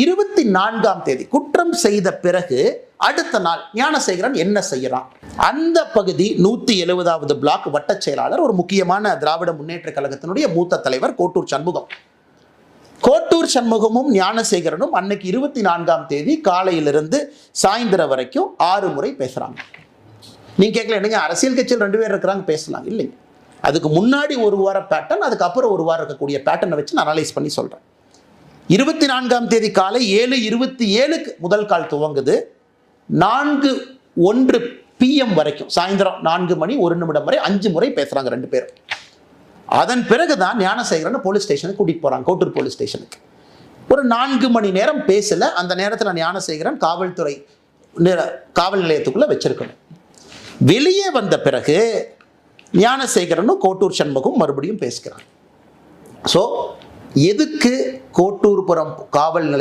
24ஆம் தேதி குற்றம் செய்த பிறகு அடுத்த நாள் ஞானசேகரன் என்ன செய்யறான்? அந்த பகுதி 170வது பிளாக் வட்ட செயலாளர், ஒரு முக்கியமான திராவிட முன்னேற்ற கழகத்தினுடைய மூத்த தலைவர் கோட்டூர் சண்முகம். கோட்டூர் சண்முகமும் ஞானசேகரனும் அன்னைக்கு 24ஆம் தேதி காலையிலிருந்து சாயந்தரம் வரைக்கும் 6 முறை பேசுறாங்க. நீங்க கேட்கல, என்னங்க அரசியல் கட்சியில் 2 பேர் இருக்கிறாங்க பேசலாம் இல்லைங்க. அதுக்கு முன்னாடி ஒரு வார பேட்டர்ன், அதுக்கப்புறம் ஒரு வாரம் இருக்கக்கூடிய பேட்டர்னை வச்சு நான் அனலைஸ் பண்ணி சொல்றேன். 24ஆம் தேதி காலை 7:27க்கு முதல் கால் துவங்குது. 4:01 PM வரைக்கும், சாயந்தரம் 4 மணி 1 நிமிடம் வரை 5 முறை பேசுறாங்க 2 பேரும். அதன் பிறகுதான் ஞானசேகரன் போலீஸ் ஸ்டேஷனுக்கு கூட்டிட்டு போறாங்க, கோட்டூர் போலீஸ் ஸ்டேஷனுக்கு. ஒரு 4 மணி நேரம் பேசல. அந்த நேரத்தில் ஞானசேகரன் காவல்துறை காவல் நிலையத்துக்குள்ள வச்சிருக்கணும். வெளியே வந்த பிறகு ஞானசேகரனும் கோட்டூர் சண்முகம் மறுபடியும் பேசுகிறாங்க. ஸோ எதுக்கு கோட்டூர்புரம் காவல் நிலையம்